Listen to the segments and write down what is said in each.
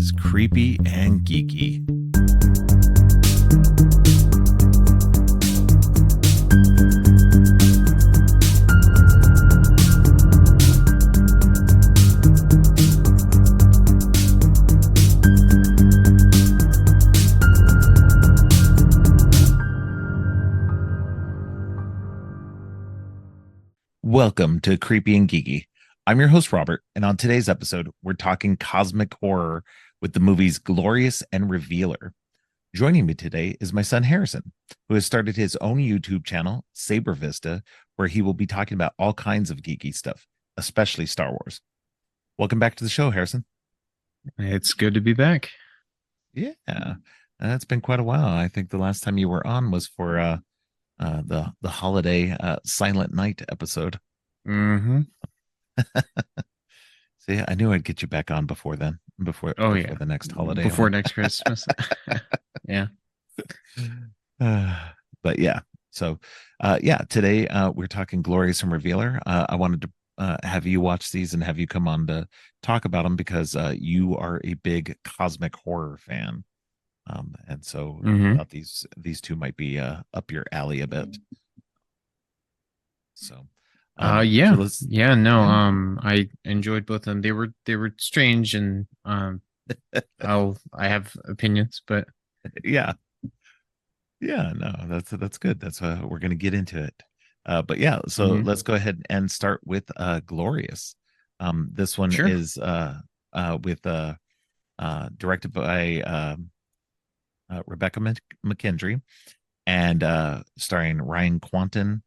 is Creepy and Geeky. Welcome to Creepy and Geeky. I'm your host, Robert, and on today's episode, we're talking cosmic horror with the movies Glorious and Revealer. Joining me today is my son, Harrison, who has started his own YouTube channel, Saber Vista, where he will be talking about all kinds of geeky stuff, especially Star Wars. Welcome back to the show, Harrison. It's good to be back. Yeah, it's been quite a while. I think the last time you were on was for the holiday Silent Night episode. Mm-hmm. See, I knew I'd get you back on before then, before the next holiday, before next Christmas. Yeah. But yeah, so today we're talking Glorious and Revealer. I wanted to have you watch these and have you come on to talk about them because you are a big cosmic horror fan. And so I thought these two might be up your alley a bit. So I enjoyed both of them. They were strange and I have opinions, but yeah, no, that's good. That's we're gonna get into it. But yeah, so let's go ahead and start with Glorious. This one is with directed by Rebecca McKendry and starring Ryan Quanten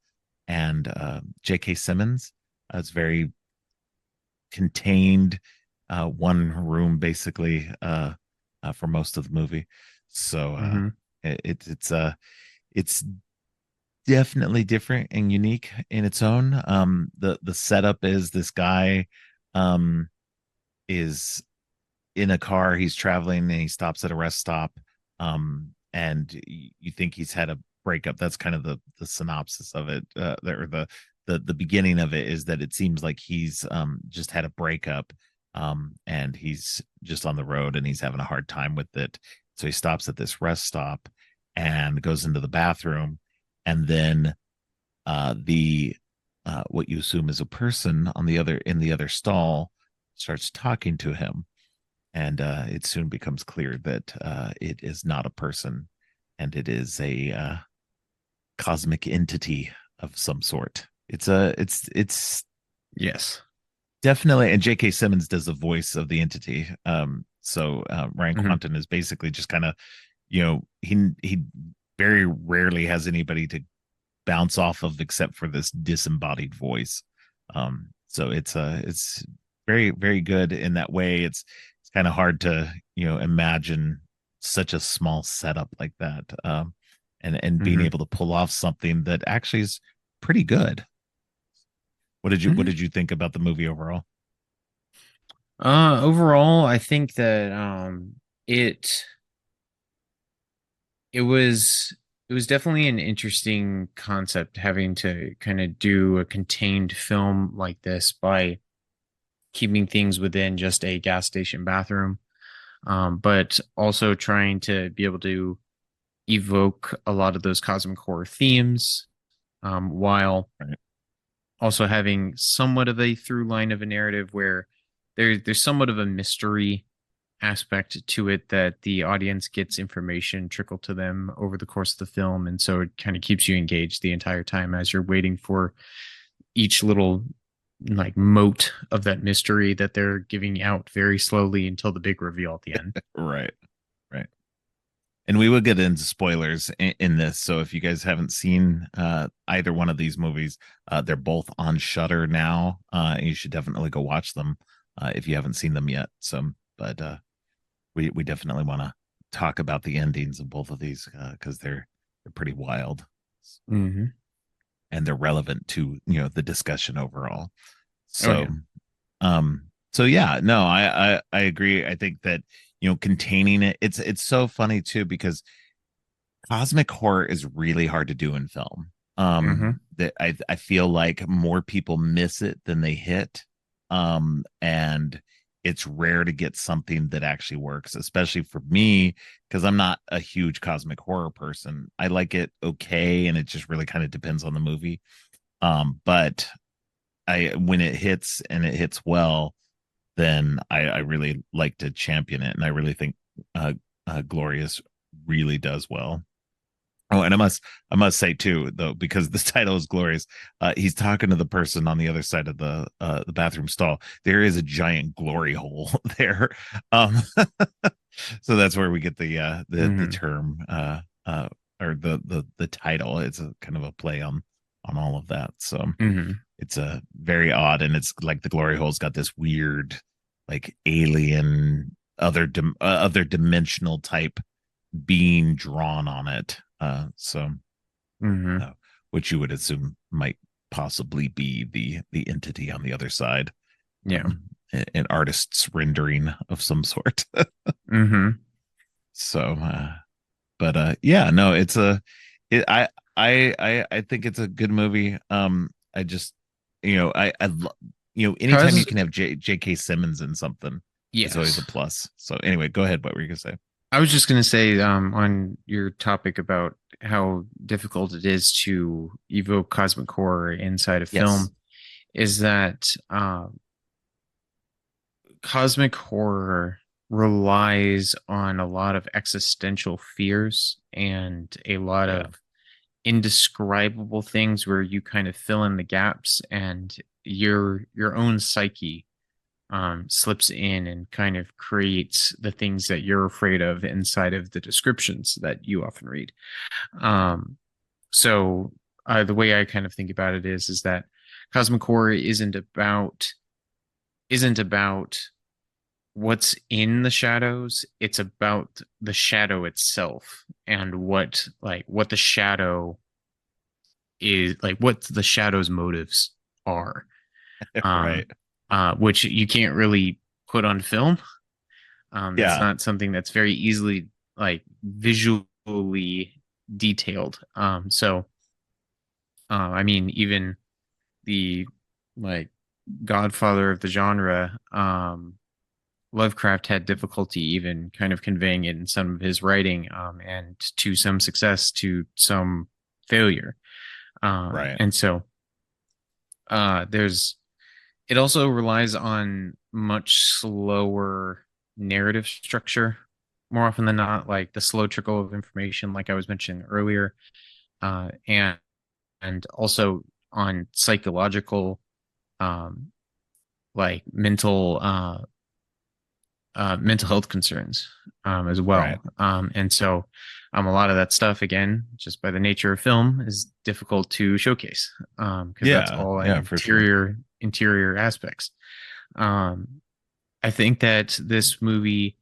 and J.K. Simmons. It's very contained, one room basically for most of the movie. So it's definitely different and unique in its own. The setup is this guy is in a car, he's traveling and he stops at a rest stop, and you think he's had a breakup. That's kind of the synopsis of it, or the beginning of it is that it seems like he's just had a breakup, and he's just on the road and he's having a hard time with it. So he stops at this rest stop and goes into the bathroom, and then the what you assume is a person in the other stall starts talking to him, and it soon becomes clear that it is not a person, and it is a cosmic entity of some sort. It's yes, definitely. And J.K. Simmons does the voice of the entity. So Ryan Quanten is basically just kind of, he very rarely has anybody to bounce off of except for this disembodied voice. So it's very, very good in that way. It's kind of hard to imagine such a small setup like that, and being able to pull off something that actually is pretty good. What did you think about the movie overall? Overall, I think that it was definitely an interesting concept, having to kind of do a contained film like this by keeping things within just a gas station bathroom, but also trying to be able to evoke a lot of those cosmic horror themes, while also having somewhat of a through line of a narrative where there's somewhat of a mystery aspect to it, that the audience gets information trickled to them over the course of the film, and so it kind of keeps you engaged the entire time as you're waiting for each little like mote of that mystery that they're giving out very slowly until the big reveal at the end. Right. And we will get into spoilers in this, so if you guys haven't seen either one of these movies, they're both on Shudder now. You should definitely go watch them if you haven't seen them yet. But we definitely want to talk about the endings of both of these because they're pretty wild, and they're relevant to the discussion overall. So I agree. I think that containing it's so funny too, because cosmic horror is really hard to do in film. That I feel like more people miss it than they hit. And it's rare to get something that actually works, especially for me, because I'm not a huge cosmic horror person. I like it okay, and it just really kind of depends on the movie. But I when it hits and it hits well, then I really like to champion it, and I really think uh, Glorious really does well. Oh, and I must say too, though, because this title is glorious. He's talking to the person on the other side of the bathroom stall. There is a giant glory hole there, um, so that's where we get the Hmm. term or the title. It's a kind of a play on all of that. So Hmm. it's a very odd, and it's like the glory hole's got this weird, like alien other dimensional type being drawn on it. So Hmm. uh, which you would assume might possibly be the entity on the other side, Yeah. an artist's rendering of some sort. Hmm. So, but yeah, no, it's a, it, I think it's a good movie. I just, anytime you Cause can have J.K. Simmons in something, it's always a yes, plus. So anyway, go ahead. What were you gonna say? I was just gonna say, on your topic about how difficult it is to evoke cosmic horror inside a Yes. film, is that cosmic horror relies on a lot of existential fears and a lot Yeah. of indescribable things where you kind of fill in the gaps, and your own psyche slips in and kind of creates the things that you're afraid of inside of the descriptions that you often read. Um, so the way I kind of think about it is that cosmic horror isn't about what's in the shadows. It's about the shadow itself and what the shadow is, like what the shadow's motives are. Right. Um, which you can't really put on film. That's Yeah. not something that's very easily like visually detailed. I mean, even the like godfather of the genre, Lovecraft had difficulty even kind of conveying it in some of his writing, and to some success, to some failure. Right. And so there's it also relies on much slower narrative structure more often than not, like the slow trickle of information, like I was mentioning earlier, and also on psychological, um, like mental health concerns, as Right. well. And so a lot of that stuff, again, just by the nature of film, is difficult to showcase, because that's Yeah. all Yeah, for sure. interior aspects. Um, I think that this movie,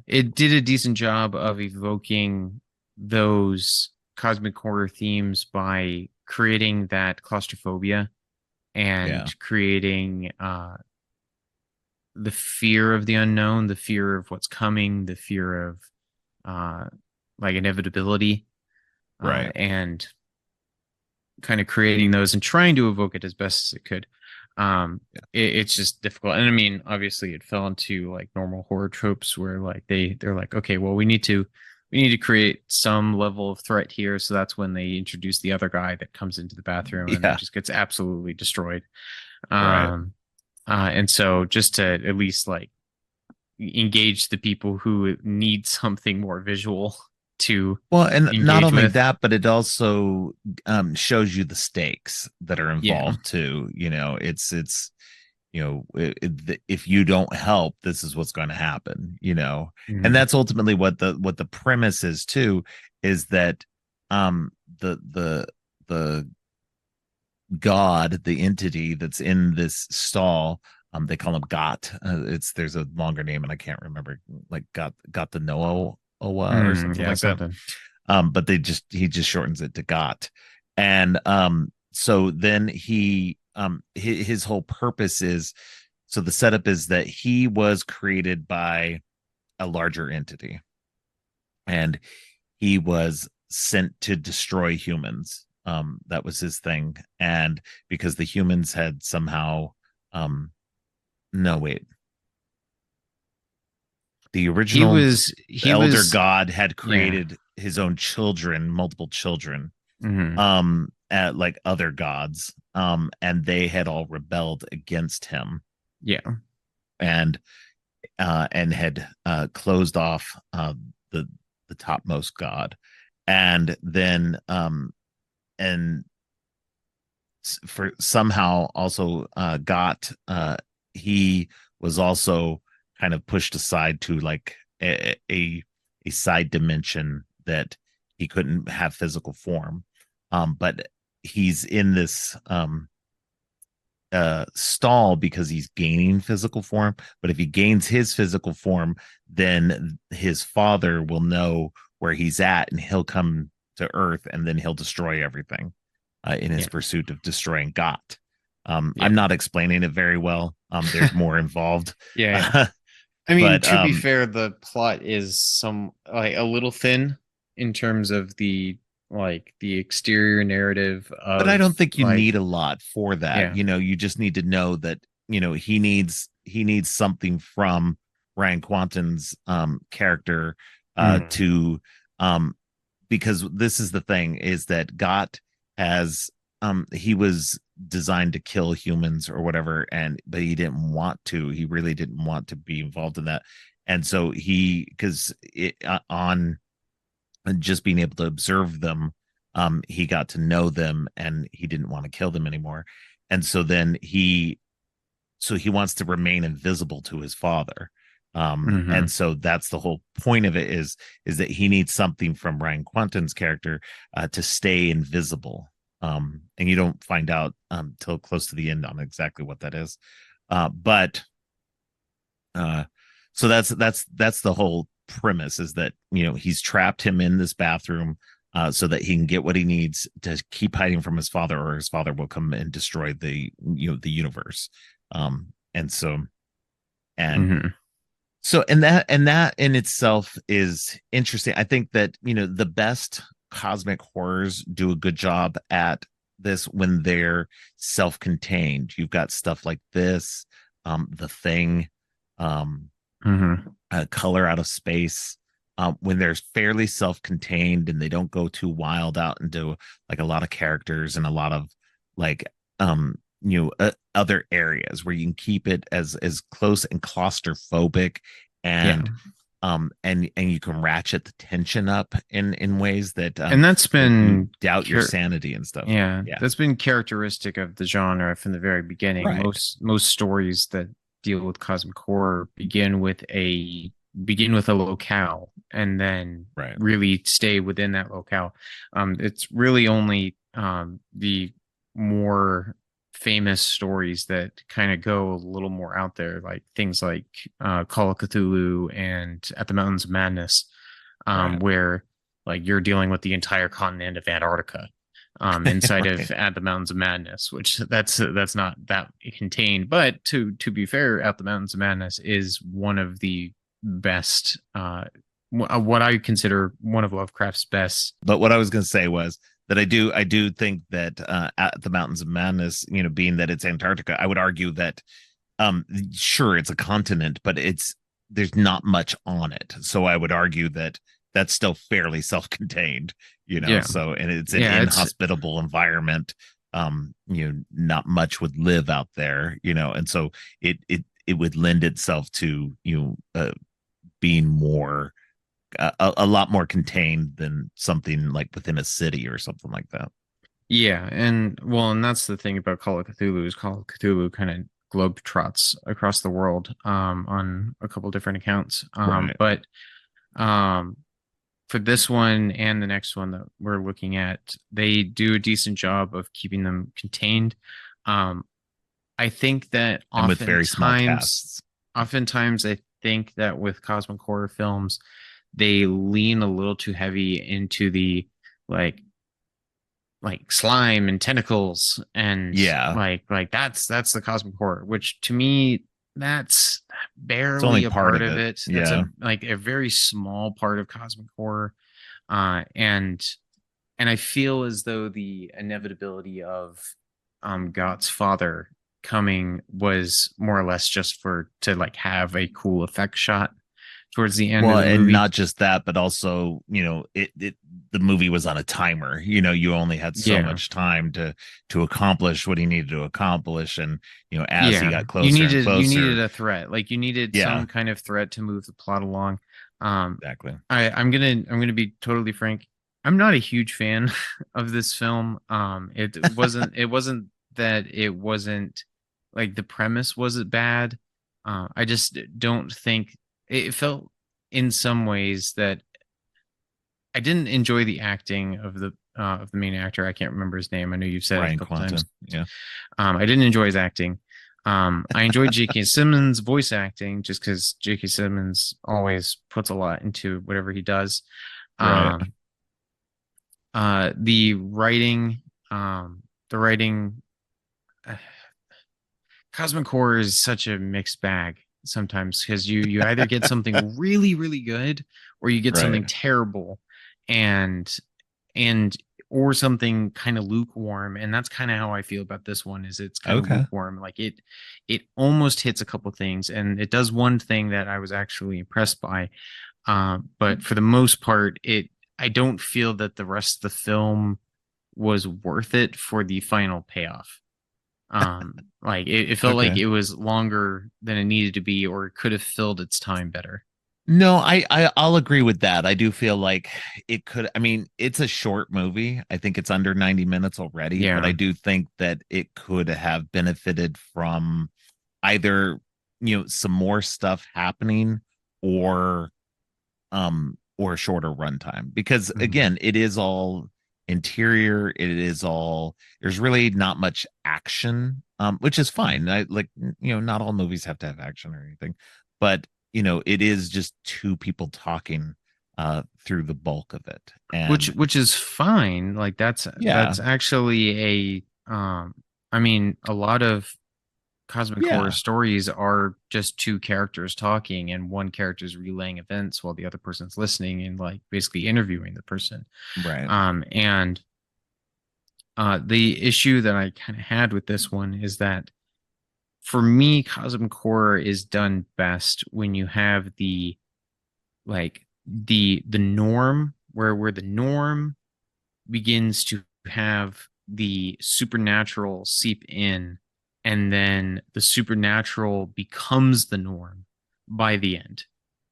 it did a decent job of evoking those cosmic horror themes by creating that claustrophobia Yeah. and creating the fear of the unknown, the fear of what's coming, the fear of uh, like inevitability, Right. and kind of creating those and trying to evoke it as best as it could. It's just difficult, and I mean, obviously, it fell into like normal horror tropes where like they're like, okay, well, we need to create some level of threat here, so that's when they introduce the other guy that comes into the bathroom and then Yeah. just gets absolutely destroyed. Right. Um, and so just to at least like engage the people who need something more visual to Well, and not engage only with. that, but it also shows you the stakes that are Yeah. involved too. If you don't help, this is what's going to happen. And Mhm. that's ultimately what the premise is too, is that um the the the god, the entity that's in this stall, they call him Got. There's a longer name and I can't remember, like got the Noah Owa or something Yeah, like that. something. But he just shortens it to Got. And so then his whole purpose is, so the setup is that he was created by a larger entity, and he was sent to destroy humans. That was his thing. And because the humans had somehow, no, wait, The he original was he elder was god had yeah. created his own children, multiple children, Hmm. at like other gods, and they had all rebelled against him, Yeah. and had closed off the the topmost god, and then and for somehow also got he was also kind of pushed aside to like a side dimension that he couldn't have physical form, but he's in this stall because he's gaining physical form. But if he gains his physical form, then his father will know where he's at and he'll come to Earth, and then he'll destroy everything in his Yeah. pursuit of destroying Got. Yeah. I'm not explaining it very well. There's more involved. Yeah. Yeah. uh, I mean, but to be fair, the plot is some like a little thin in terms of the like the exterior narrative I of don't think you need like a lot for that. yeah. You know, you just need to know that, he needs something from Ryan Quanten's character Mm. to um because this is the thing, is that Got has he was designed to kill humans or whatever, and but he didn't want to. He really didn't want to be involved in that. And so he, because it on and just being able to observe them, he got to know them, and he didn't want to kill them anymore. And so then he wants to remain invisible to his father. And Hmm. so that's the whole point of it, is that he needs something from Ryan Quanten's character to stay invisible. And you don't find out till close to the end on exactly what that is. But uh, so that's the whole premise, is that he's trapped him in this bathroom so that he can get what he needs to keep hiding from his father, or his father will come and destroy the universe. And so and Hmm. and that in itself is interesting. I think that the best cosmic horrors do a good job at this when they're self-contained. You've got stuff like this, The Thing, um, Hmm. Color Out of Space. When they're fairly self-contained and they don't go too wild out into like a lot of characters and a lot of like other areas, where you can keep it as close and claustrophobic, Yeah. and and you can ratchet the tension up in ways that And that's you been doubt your sanity and stuff. yeah, Yeah, that's been characteristic of the genre from the very beginning. right, Most stories that deal with cosmic horror begin with a locale and then right. really stay within that locale. It's really only the more famous stories that kind of go a little more out there, like things like Call of Cthulhu and At the Mountains of Madness, Right. where like you're dealing with the entire continent of Antarctica inside of Right. At the Mountains of Madness, which that's not that contained. But to be fair, At the Mountains of Madness is one of the best, what I consider one of Lovecraft's best. But what I was going to say was that I do think that At the Mountains of Madness, being that it's Antarctica, I would argue that sure, it's a continent, but there's not much on it. So I would argue that that's still fairly self-contained, Yeah, so, and it's an yeah, it's inhospitable environment. Not much would live out there, and so it would lend itself to being more a lot more contained than something like within a city or something like that. yeah, and well, and that's the thing about Call of Cthulhu is Call of Cthulhu kind of globetrots across the world on a couple different accounts. Right. But um for this one and the next one that we're looking at, they do a decent job of keeping them contained. Um, I think that And with very small casts. oftentimes, I think that with cosmic horror films, they lean a little too heavy into the like slime and tentacles and Yeah. like that's the cosmic horror, which to me that's It's only barely a part part of of it. it. That's Yeah. a very small part of cosmic horror. And I feel as though the inevitability of Gott's father coming was more or less just for to like have a cool effect shot, towards the end of Well, the and movie. not just that, but also, it the movie was on a timer. You only had so Yeah. much time to accomplish what he needed to accomplish, and as he Yeah. got You closer and needed you needed closer. a threat. Like you needed Yeah, some kind of threat to move the plot along. Um exactly. I'm gonna be totally frank. I'm not a huge fan of this film. It wasn't that it wasn't like the premise wasn't bad. I just don't think it felt in some ways that I didn't enjoy the acting of the main actor. I can't remember his name. I know you've said it a Ryan couple times. Quanten. Yeah. I didn't enjoy his acting. I enjoyed J.K. Simmons' voice acting just because J.K. Simmons always puts a lot into whatever he does. Right. Um, the writing, the writing, uh, Cosmic Horror is such a mixed bag sometimes because you either get something really really good or you get Right. something terrible, and and or something kind of lukewarm, and that's kind of how I feel about this one. Is it's kind of Okay. lukewarm. Like it almost hits a couple things, and it does one thing that I was actually impressed by. But for the most part, it I don't feel that the rest of the film was worth it for the final payoff. Like it felt like Okay. it was longer than it needed to be, or it could have filled its time better. No, I'll agree with that. I do feel like it could. I mean, it's a short movie. I think it's under 90 minutes already, but I Yeah. do think that it could have benefited from either, some more stuff happening, or or a shorter runtime, because Mhm. again, it is all interior. It is all, there's really not much action, which is fine. I like, not all movies have to have action or anything, but it is just two people talking through the bulk of it. And Which is fine. Like yeah, that's actually a I mean, a lot of cosmic horror yeah, stories are just two characters talking and one character's relaying events while the other person's listening and like basically interviewing the person. right, And the issue that I kind of had with this one is that for me, cosmic horror is done best when you have the norm where the norm begins to have the supernatural seep in, and then the supernatural becomes the norm by the end.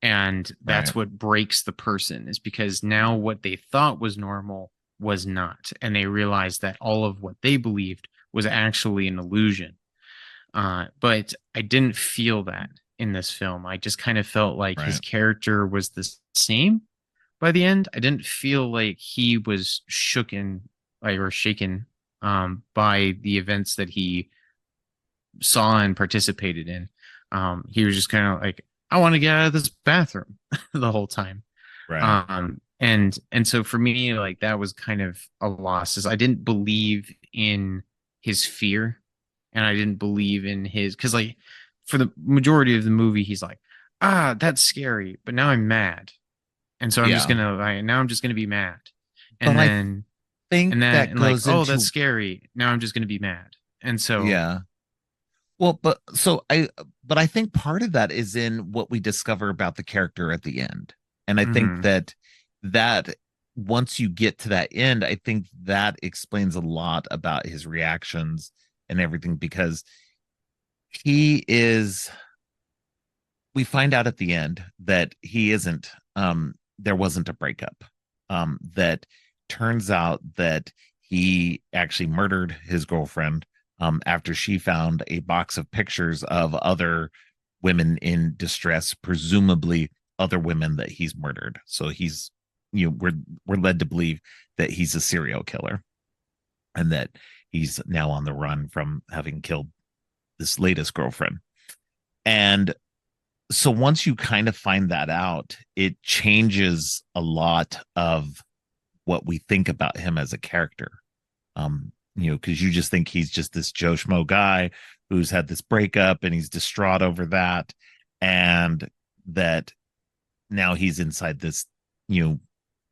And right, that's what breaks the person, is because now what they thought was normal was not. And they realized that all of what they believed was actually an illusion. But I didn't feel that in this film. I just kind of felt like his right, character was the same by the end. I didn't feel like he was shooken like or shaken by the events that he saw and participated in. He was just kind of like, I want to get out of this bathroom the whole time. right, And so for me, like that was kind of a loss, is I didn't believe in his fear, and I didn't believe in his, because like for the majority of the movie, he's like, ah, that's scary, but now I'm mad. And so yeah. now I'm just gonna be mad. But And I then think that and like, goes oh, that's into, scary. Now I'm just gonna be mad. And so yeah. Well, but I think part of that is in what we discover about the character at the end. And I think mhm. that once you get to that end, I think that explains a lot about his reactions and everything, because he is, we find out at the end that he isn't, there wasn't a breakup. That turns out that he actually murdered his girlfriend, after she found a box of pictures of other women in distress, presumably other women that he's murdered. So he's, we're led to believe that he's a serial killer, and that he's now on the run from having killed this latest girlfriend. And so once you kind of find that out, it changes a lot of what we think about him as a character. Because you just think he's just this Joe Schmo guy who's had this breakup and he's distraught over that, and that now he's inside this, you know,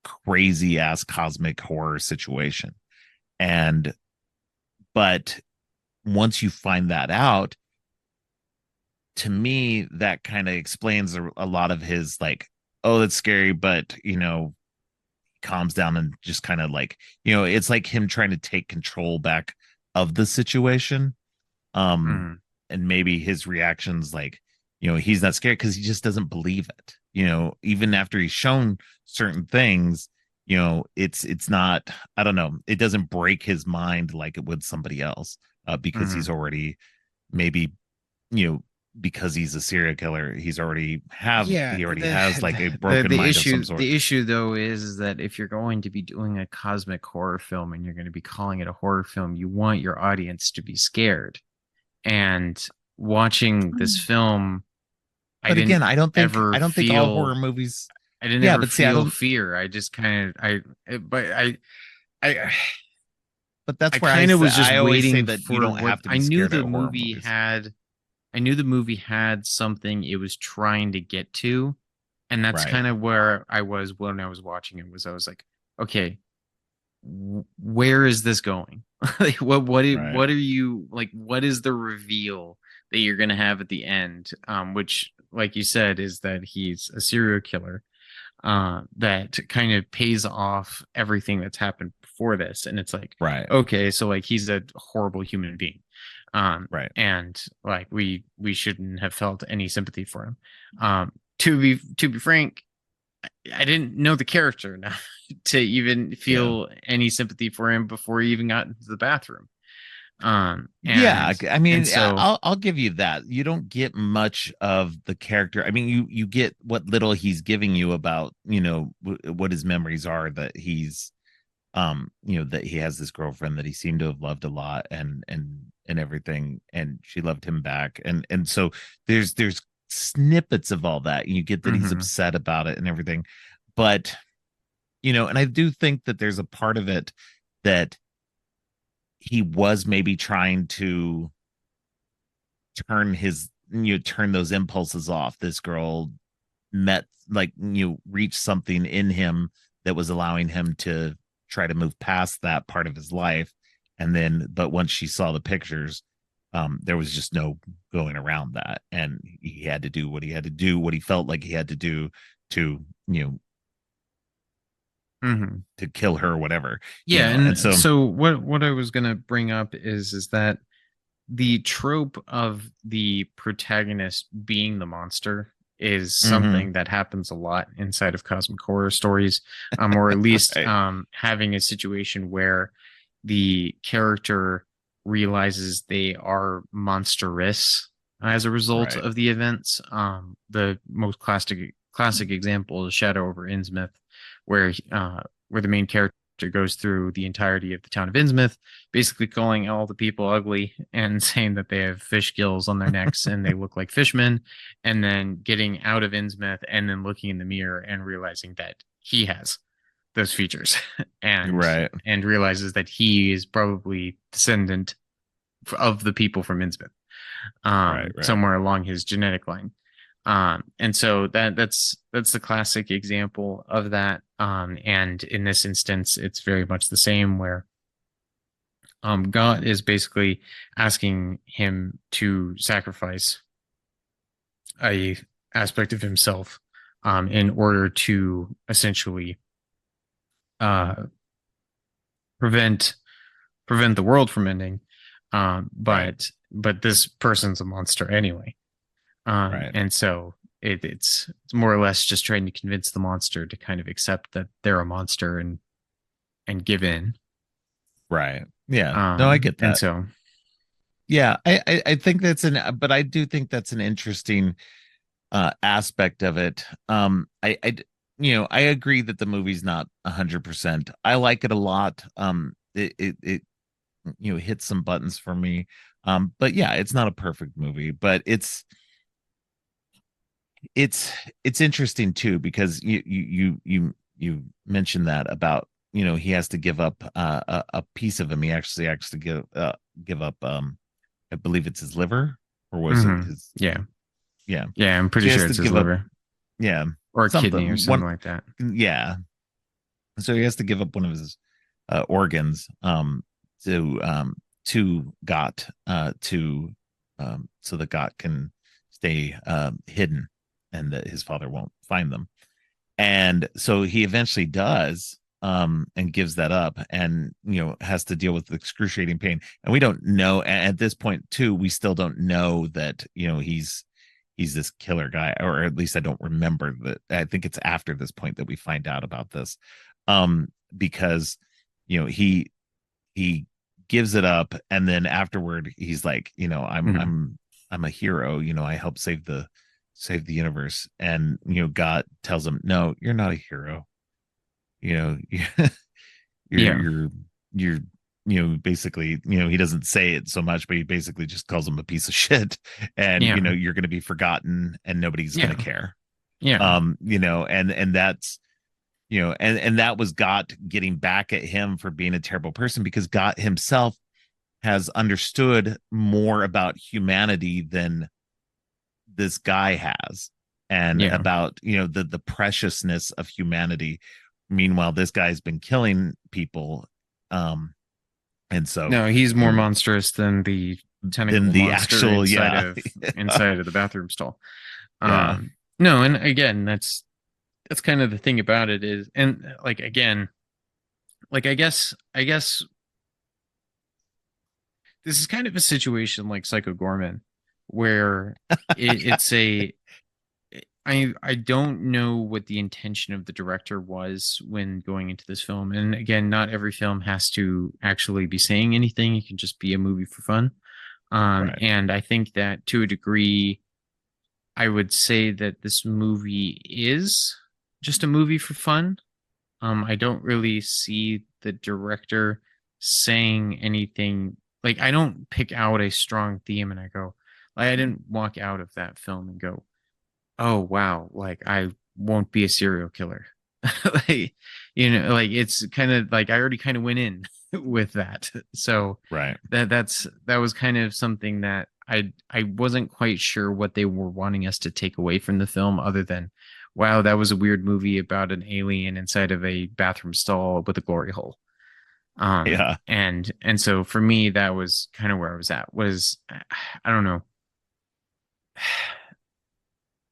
crazy ass cosmic horror situation. And but once you find that out, to me that kind of explains a lot of his like, oh, that's scary, but calms down and just kind of like, it's like him trying to take control back of the situation. um Mhm. and maybe his reactions, like, he's not scared because he just doesn't believe it, even after he's shown certain things. It's not, I don't know, it doesn't break his mind like it would somebody else, because he's Mhm. already, maybe, you know because he's a serial killer, Yeah, he already has like a the broken the mind of some issue sort. the issue though is that if you're going to be doing a cosmic horror film and you're going to be calling it a horror film, you want your audience to be scared. And watching this film, I But didn't again, ever I don't think all horror feel movies. I didn't Yeah, ever but see, I feel don't. fear. I just kind of but I But I that's where kind of was just I always say waiting that you for don't what have to I be knew scared the at horror movie movies. had. I knew the movie had something it was trying to get to, and that's Right. kind of where I was when I was watching it. Was I was like, okay, where is this going? Like, Right. what are you like? What is the reveal that you're gonna have at the end? Which, like you said, is that he's a serial killer. That kind of pays off everything that's happened before this, and it's like, Right. okay, so like he's a horrible human being, Right. and like we shouldn't have felt any sympathy for him. To be frank, I didn't know the character enough to even Yeah. feel any sympathy for him before he even got into the bathroom. Yeah, I And mean, so, I'll give you that. You don't get much of the character. I mean, you get what little he's giving you about, what his memories are, that he's, that he has this girlfriend that he seemed to have loved a lot, and everything, and she loved him back, and so there's snippets of all that. You get that he's mhm, upset about it and everything, but, and I do think that there's a part of it that he was maybe trying to turn those impulses off. This girl met, like, reached something in him that was allowing him to try to move past that part of his life. And then, but once she saw the pictures, there was just no going around that, and he had to do what he had to do, what he felt like he had to do to, mhm. to kill her or whatever. Yeah, And and so, so what I was gonna bring up is that the trope of the protagonist being the monster is mhm, something that happens a lot inside of cosmic horror stories, or at least right, having a situation where the character realizes they are monstrous as a result right, of the events. The most classic example is Shadow over Innsmouth, where the main character goes through the entirety of the town of Innsmouth, basically calling all the people ugly and saying that they have fish gills on their necks and they look like fishmen, and then getting out of Innsmouth and then looking in the mirror and realizing that he has those features right, and realizes that he is probably descendant of the people from Innsmouth, right, right, somewhere along his genetic line. And so that's the classic example of that. And in this instance, it's very much the same where God is basically asking him to sacrifice a aspect of himself in order to essentially uh, prevent the world from ending. right, But this person's a monster anyway. right, And so it's more or less just trying to convince the monster to kind of accept that they're a monster and give in. right. Yeah, no, I get And that. so Yeah, I think but I do think that's an interesting aspect of it. I agree that the movie's not 100%. I like it a lot. It hits some buttons for me. But yeah, it's not a perfect movie, but it's it's interesting too, because you mentioned that about, he has to give up a piece of him. He actually give up, I believe it's his liver, or was it mhm, his, yeah. yeah. Yeah, I'm So pretty he has sure to it's his give up, liver yeah, or kidney or something something one, like that. yeah. So he has to give up one of his organs, to Got, to so that Got can stay hidden, and that his father won't find them. And so he eventually does, and gives that up, and has to deal with excruciating pain. And we don't know at this point too, we still don't know that he's this killer guy, or at least I don't remember that. I think it's after this point that we find out about this, because he gives it up, and then afterward he's like, I'm a hero, I helped save the universe. And God tells him, no, you're not a hero. you know you're Yeah. you're you're basically, he doesn't say it so much, but he basically just calls him a piece of shit. And Yeah. you're going to be forgotten, and nobody's going Yeah. to care. Yeah. And that's, and that was God getting back at him for being a terrible person, because God himself has understood more about humanity than this guy has, and Yeah. about the preciousness of humanity. Meanwhile, this guy's been killing people, and so, No, he's you more know monstrous than the than tentacle the monster actual, yeah. inside of the bathroom stall. Yeah. No, and again, that's kind of the thing about it is, and like again, like I guess this is kind of a situation like Psycho Gorman, where it's a I don't know what the intention of the director was when going into this film. And again, not every film has to actually be saying anything. It can just be a movie for fun. Right. And I think that to a degree, I would say that this movie is just a movie for fun. I don't really see the director saying anything. Like, I don't pick out a strong theme and I go, like, I didn't walk out of that film and go, oh wow, like I won't be a serial killer. Like, like it's kind of like I already kind of went in with that. So Right. that was kind of something that I wasn't quite sure what they were wanting us to take away from the film, other than wow, that was a weird movie about an alien inside of a bathroom stall with a glory hole. Yeah. And so for me that was kind of where I was at, was I don't know.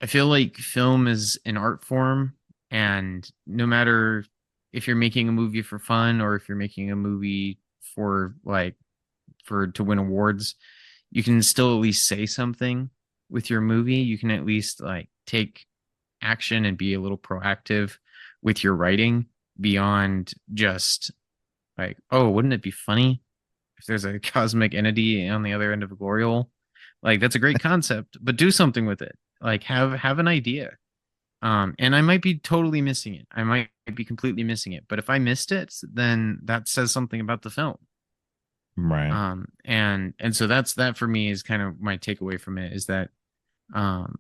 I feel like film is an art form, and no matter if you're making a movie for fun or if you're making a movie for like for to win awards, you can still at least say something with your movie. You can at least like take action and be a little proactive with your writing beyond just like, oh, wouldn't it be funny if there's a cosmic entity on the other end of a glory hole? Like that's a great concept, but do something with it. Like have an idea. And I might be totally missing it. I might be completely missing it. But if I missed it, then that says something about the film. Right. And so that's that for me is kind of my takeaway from it, is that um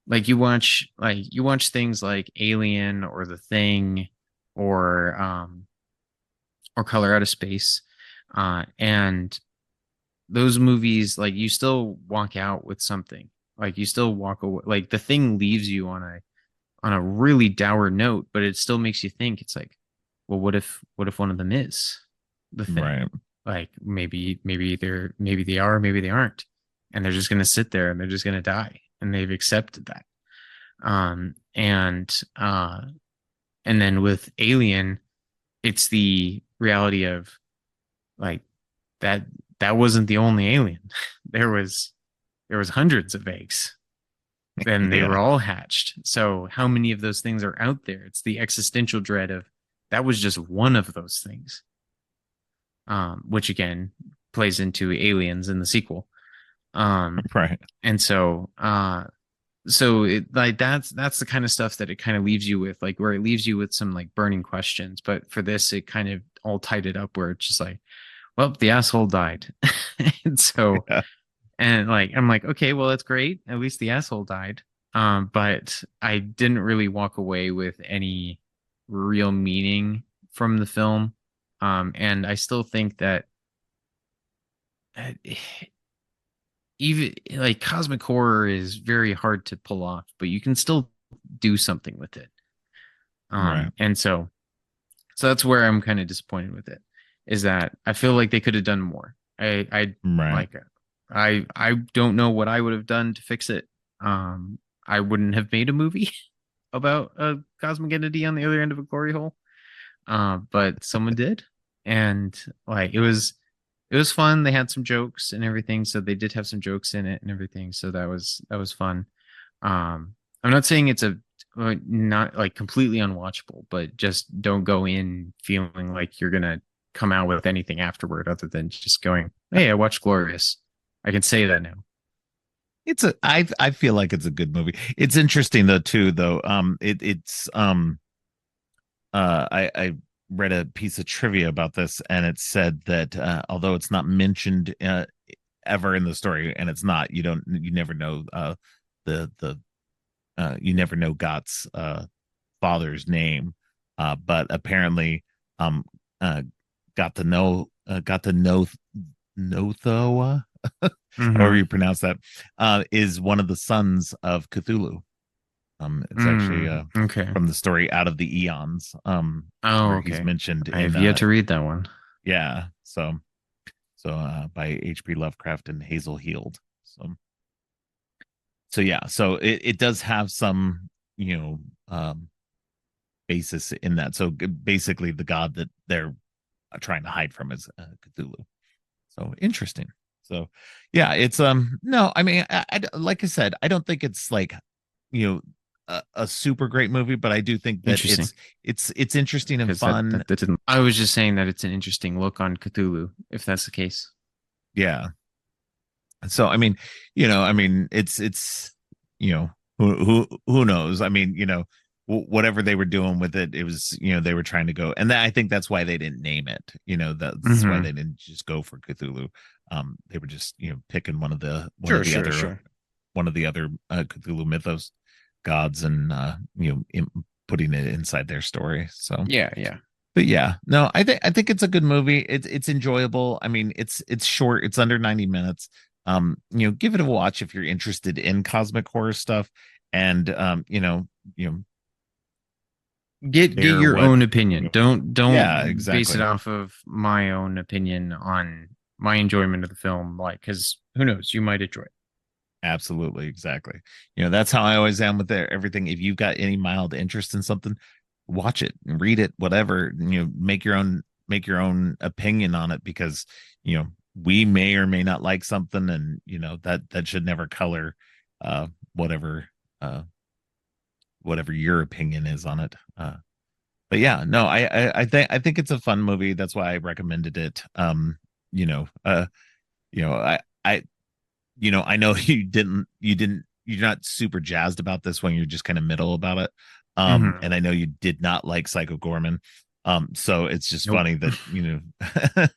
like you watch things like Alien or The Thing or Color Out of Space. And those movies, like you still walk out with something. Like you still walk away. Like The Thing leaves you on a really dour note, but it still makes you think. It's like, well, what if one of them is the thing? Right. Like maybe they are, maybe they aren't, and they're just gonna sit there and they're just gonna die, and they've accepted that. Um, and uh, and then with Alien, it's the reality of like that that wasn't the only alien. There was hundreds of eggs. Then they were Yeah. all hatched. So how many of those things are out there? It's the existential dread of that was just one of those things. Which again plays into Aliens in the sequel. Um, Right. and so it like that's the kind of stuff that it kind of leaves you with, like where it leaves you with some like burning questions. But for this, it kind of all tied it up where it's just like, well, the asshole died. And so, Yeah. and like I'm like, okay, well that's great. At least the asshole died. But I didn't really walk away with any real meaning from the film. And I still think that uh, even like cosmic horror is very hard to pull off, but you can still do something with it. Right. And so that's where I'm kind of disappointed with it, is that I feel like they could have done more. I Right. like I don't know what I would have done to fix it. I wouldn't have made a movie about a cosmic entity on the other end of a glory hole. But someone did, and like it was fun. They had some jokes and everything, so they did have some jokes in it and everything. So that was fun. I'm not saying it's a not like completely unwatchable, but just don't go in feeling like you're gonna come out with anything afterward other than just going, "Hey, I watched Glorious." I can say that now. I feel like it's a good movie. It's interesting though too though. It's I read a piece of trivia about this, and it said that although it's not mentioned ever in the story, and it's not, you never know the you never know Got's father's name, but apparently um uh got to know Nothoa, however Mm-hmm. you pronounce that, is one of the sons of Cthulhu. It's actually Okay. from the story Out of the Eons, Oh, where he's okay. mentioned I in have yet to read that one. yeah, by H.P. Lovecraft and Hazel Heald. So yeah, so it does have some, you know, basis in that. So basically, the god that they're trying to hide from is Cthulhu. So interesting. So yeah, it's no, I mean, like I said, I don't think it's like, you know, a super great movie, but I do think that Interesting. it's interesting and Because fun. that didn't. I was just saying that it's an interesting look on Cthulhu, if that's the case. Yeah. So I mean, I mean, it's who knows? I mean, whatever they were doing with it, it was, they were trying to go, and I think that's why they didn't name it. That's why Mm-hmm. they didn't just go for Cthulhu. They were just picking Sure, sure, sure. one of the other Cthulhu mythos gods, and putting it inside their story. So, Yeah, yeah. but yeah, no, I think it's a good movie. It's enjoyable. I mean, it's short. It's under 90 minutes. Give it a watch if you're interested in cosmic horror stuff, and you know, Get share your what own opinion. yeah, Don't base it exactly. off of my own opinion on my enjoyment of the film. Like, because who knows, you might enjoy it. Absolutely, exactly. That's how I always am with everything. If you've got any mild interest in something, watch it, read it, whatever. Make your own opinion on it, because we may or may not like something, and that should never color uh whatever uh whatever your opinion is on it. But yeah, no, I think it's a fun movie. That's why I recommended it. You know, uh, I I know you're not super jazzed about this one. You're just kind of middle about it. Mm-hmm. And I know you did not like Psycho Gorman. So it's just Nope. funny that,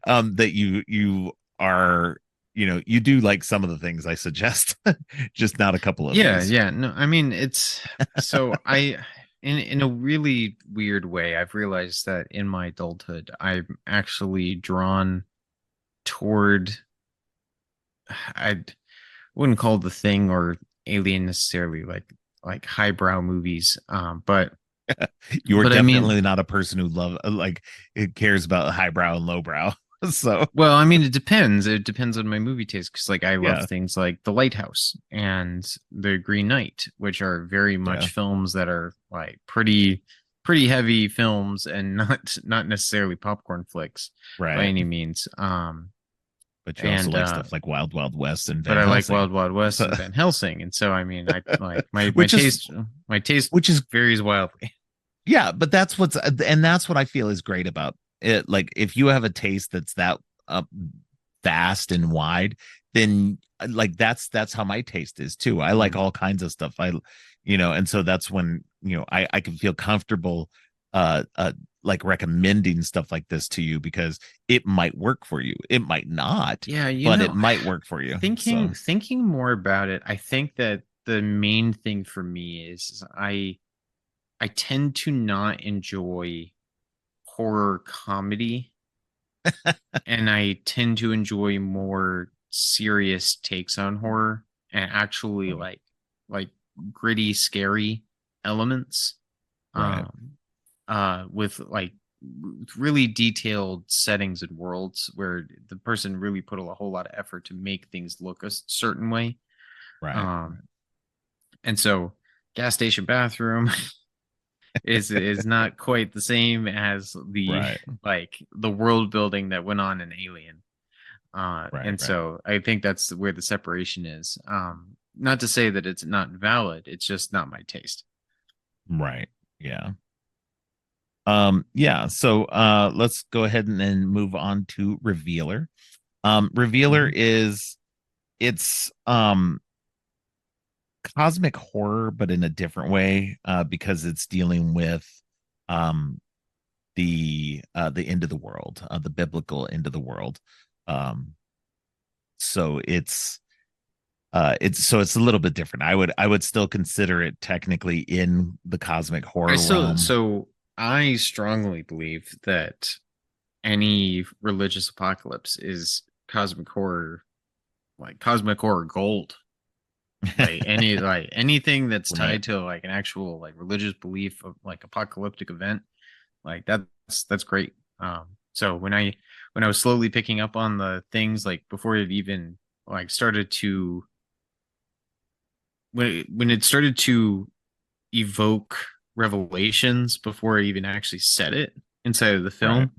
that you are, you do like some of the things I suggest, just not a couple of Yeah, these. yeah. No, I mean it's so I in a really weird way, I've realized that in my adulthood, I'm actually drawn toward I wouldn't call The Thing or Alien necessarily like highbrow movies. You're But I mean, definitely not a person who it cares about highbrow and lowbrow. So well, I mean, it depends. It depends on my movie taste because, like, I love yeah, things like The Lighthouse and The Green Knight, which are very yeah, much films that are like pretty heavy films and not necessarily popcorn flicks by right. any means. But you also And like stuff like Wild Wild West and but Van I like Helsing. Wild Wild West So, and Van Helsing, and so I mean, I like which is my taste which is varies wildly. yeah, but that's what I feel is great about it. Like, if you have a taste that's that uh, vast and wide, then like that's how my taste is too. I like Mm. all kinds of stuff. And so that's when I can feel comfortable like recommending stuff like this to you, because it might work for you. It might not, Yeah, but it might work for you. So thinking more about it, I think that the main thing for me is I tend to not enjoy horror comedy, and I tend to enjoy more serious takes on horror and actually like gritty, scary elements. right. Um, with like really detailed settings and worlds where the person really put a whole lot of effort to make things look a certain way. Right. Um, and so gas station bathroom is not quite the same as the Right. like the world building that went on in Alien. Right. And Right. so I think that's where the separation is. Not to say that it's not valid, it's just not my taste. Right. Yeah. Yeah, so let's go ahead and then move on to Revealer. Revealer Mhm. is it's cosmic horror, but in a different way, because it's dealing with um the end of the world, the biblical end of the world. Um, so it's a little bit different. I would still consider it technically in the cosmic I horror so realm. so I strongly believe that any religious apocalypse is cosmic horror, like cosmic horror gold. Like anything that's Right. tied to like an actual like religious belief of like apocalyptic event, like that's great. So when I was slowly picking up on the things like before it even like started to when it started to evoke revelations before I even actually said it inside of the Right. film,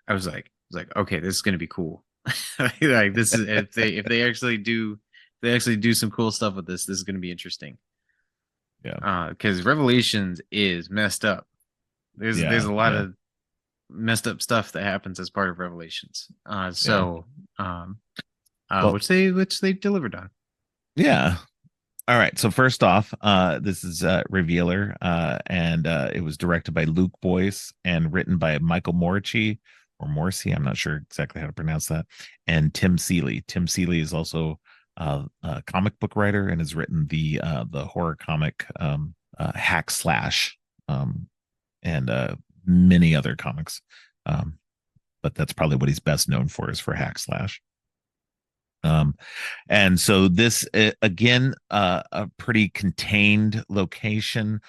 I was like, okay, this is gonna be cool. Like this is if they actually do some cool stuff with this is gonna be interesting. Yeah. Because Revelations is messed up. There's Yeah. a lot Yeah. of messed up stuff that happens as part of Revelations. Yeah. Um Well, which they delivered on. yeah. All right. So first off, this is Revealer, and it was directed by Luke Boyce and written by Michael Morrissey or Morrissey. I'm not sure exactly how to pronounce that. And Tim Seeley. Tim Seeley is also a comic book writer and has written the horror comic Hack Slash, and many other comics. Um, but that's probably what he's best known for is for Hack Slash. Um, and so this again, a pretty contained location.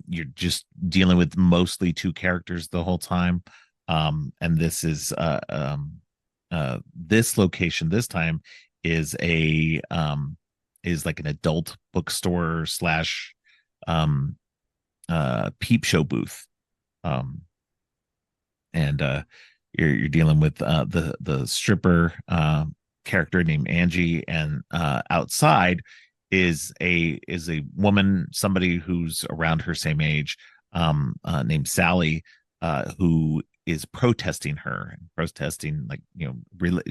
You're just dealing with mostly two characters the whole time. And this location this time is a is like an adult bookstore slash um peep show booth. Um and you're dealing with the stripper character named Angie, and outside is a woman, somebody who's around her same age, named Sally, who is protesting her, protesting like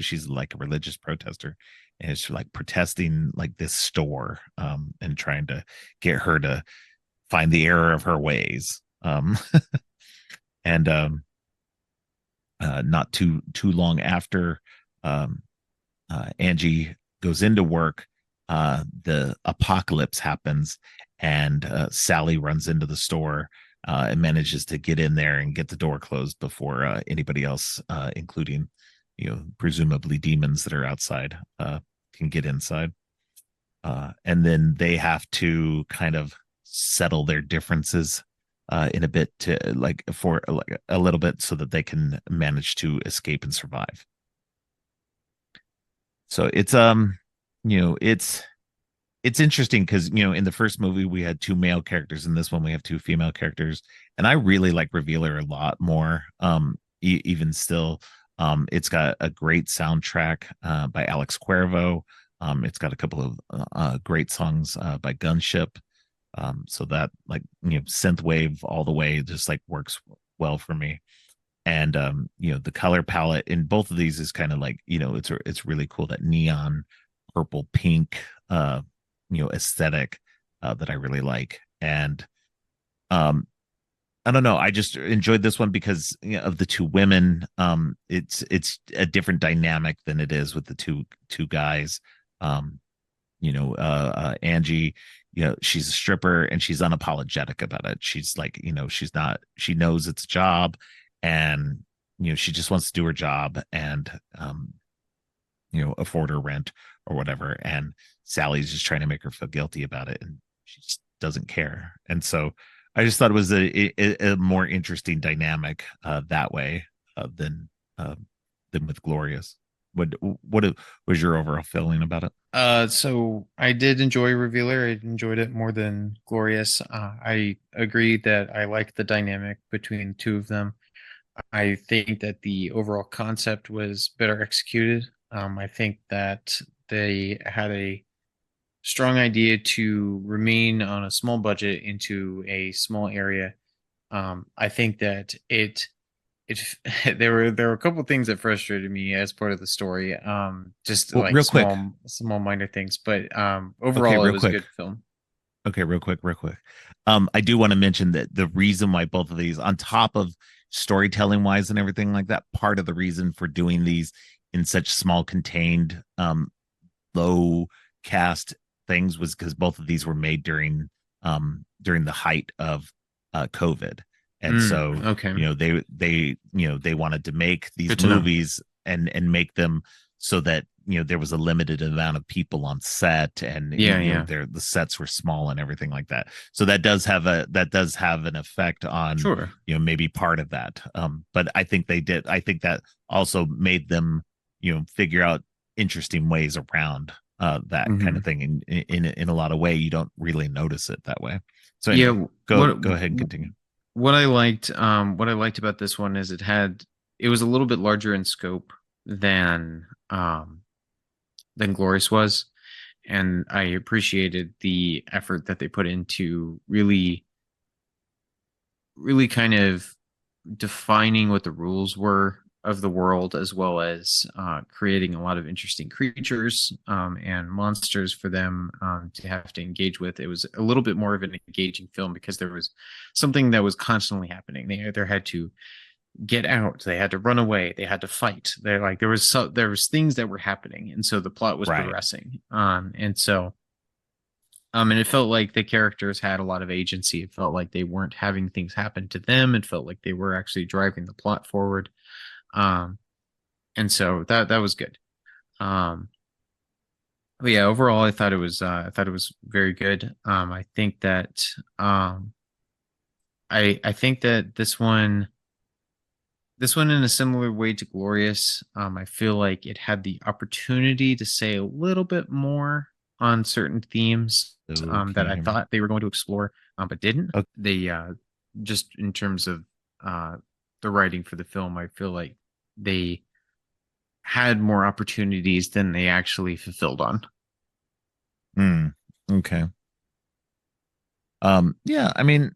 she's like a religious protester, and it's like protesting like this store, and trying to get her to find the error of her ways. And Not too long after um, Angie goes into work, the apocalypse happens, and Sally runs into the store and manages to get in there and get the door closed before anybody else, including presumably demons that are outside, can get inside. And then they have to kind of settle their differences in a bit to like for like a little bit so that they can manage to escape and survive. So it's interesting because in the first movie we had two male characters, in this one we have two female characters, and I really like Revealer a lot more. Even still, it's got a great soundtrack by Alex Cuervo. It's got a couple of great songs by Gunship. So that like synth wave all the way just like works well for me. And the color palette in both of these is kind of like it's really cool, that neon purple pink aesthetic that I really like. And um I don't know, I just enjoyed this one because of the two women. It's a different dynamic than it is with the two guys. um Angie, she's a stripper and she's unapologetic about it. She's like, she knows it's a job, and she just wants to do her job and afford her rent or whatever. And Sally's just trying to make her feel guilty about it, and she just doesn't care. And so I just thought it was a more interesting dynamic that way, than with Glorious. What was your overall feeling about it? So I did enjoy Revealer. I enjoyed it more than Glorious. I agree that I like the dynamic between the two of them. I think that the overall concept was better executed. I think that they had a strong idea to remain on a small budget into a small area. I think that it there were a couple of things that frustrated me as part of the story. Just Well, like real quick. small minor things, but Okay, overall it real was a quick. good film. Okay, real quick. I do want to mention that the reason why both of these, on top of storytelling wise and everything like that, part of the reason for doing these in such small, contained, low cast things was because both of these were made during the height of COVID, and so Okay, they wanted to make these good to know. movies and make them so that there was a limited amount of people on set, and Yeah, yeah, the sets were small and everything like that. So that does have an effect on sure. maybe part of that. But I think that also made them figure out interesting ways around that kind of Hmm. thing in a lot of way. You don't really notice it that way. So anyway, Yeah, go ahead and continue. what I liked about this one is it was a little bit larger in scope than Glorious was, and I appreciated the effort that they put into really kind of defining what the rules were of the world, as well as creating a lot of interesting creatures and monsters for them to have to engage with. It was a little bit more of an engaging film because there was something that was constantly happening. They either had to get out, they had to run away, they had to fight. They're like there was things that were happening, and so the plot was Right. progressing. And it felt like the characters had a lot of agency. It felt like they weren't having things happen to them. It felt like they were actually driving the plot forward. Um, and so that was good. Um, but yeah, overall, I thought it was very good. I think that I think that this one in a similar way to Glorious, I feel like it had the opportunity to say a little bit more on certain themes So can that you I hear me? thought they were going to explore, but didn't. Okay. They just in terms of uh, the writing for the film, I feel like they had more opportunities than they actually fulfilled on. Okay. Yeah, I mean,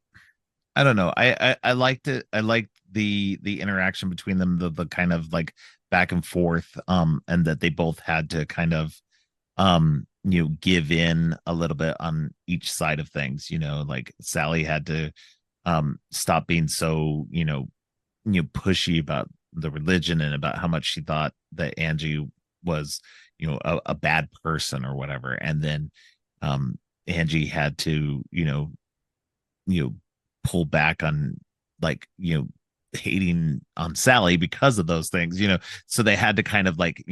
I don't know. I liked it. I liked the interaction between them, the kind of like back and forth, and that they both had to kind of give in a little bit on each side of things. Like Sally had to stop being so, pushy about the religion and about how much she thought that Angie was, a bad person or whatever. And then Angie had to, you know pull back on, like, hating on Sally because of those things, so they had to kind of like,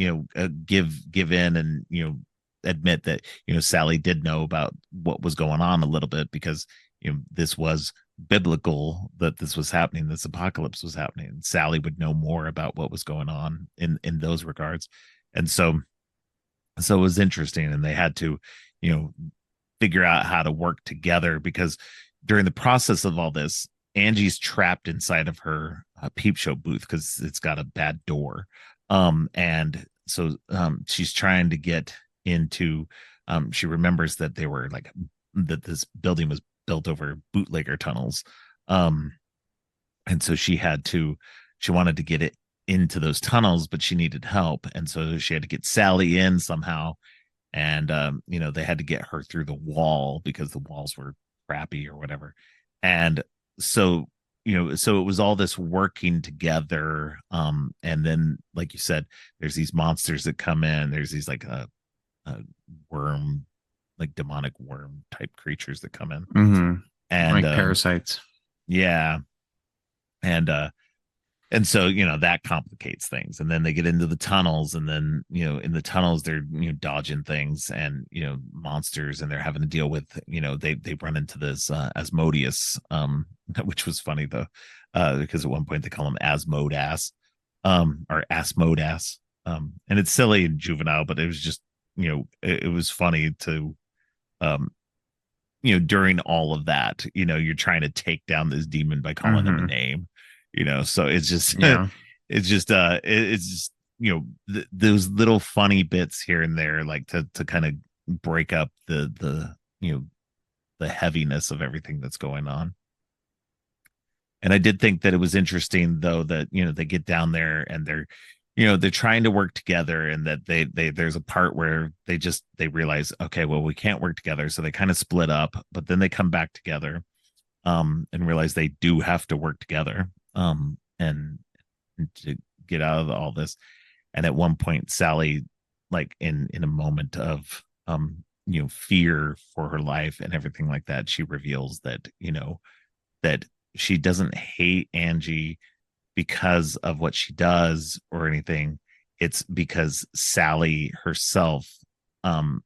give in and admit that Sally did know about what was going on a little bit, because this was biblical, that this was happening, this apocalypse was happening, and Sally would know more about what was going on in those regards. And so it was interesting, and they had to you know figure out how to work together, because during the process of all this, Angie's trapped inside of her peep show booth because it's got a bad door. And so she's trying to get into, she remembers that they were like, that this building was built over bootlegger tunnels. Um, and so she wanted to get it into those tunnels, but she needed help. And so she had to get Sally in somehow, and they had to get her through the wall because the walls were crappy or whatever. And so so it was all this working together. And then, like you said, there's these monsters that come in, there's these like worm, like demonic worm type creatures that come in. And Like parasites. yeah. And so that complicates things, and then they get into the tunnels, and then in the tunnels they're dodging things, and monsters, and they're having to deal with, they run into this Asmodeus, which was funny though, because at one point they call him Asmodas, or Asmodas. And it's silly and juvenile, but it was just, it was funny to, um during all of that, you're trying to take down this demon by calling him a Hmm. name, so it's just Yeah. it's just, those little funny bits here and there, like to kind of break up the heaviness of everything that's going on. And I did think that it was interesting though that, they get down there and they're trying to work together, and that they there's a part where they realize, okay, well, we can't work together, so they kind of split up, but then they come back together, and realize they do have to work together, and to get out of all this. And at one point, Sally, like in a moment of, fear for her life and everything like that, she reveals that, that she doesn't hate Angie because of what she does or anything. It's because Sally herself, um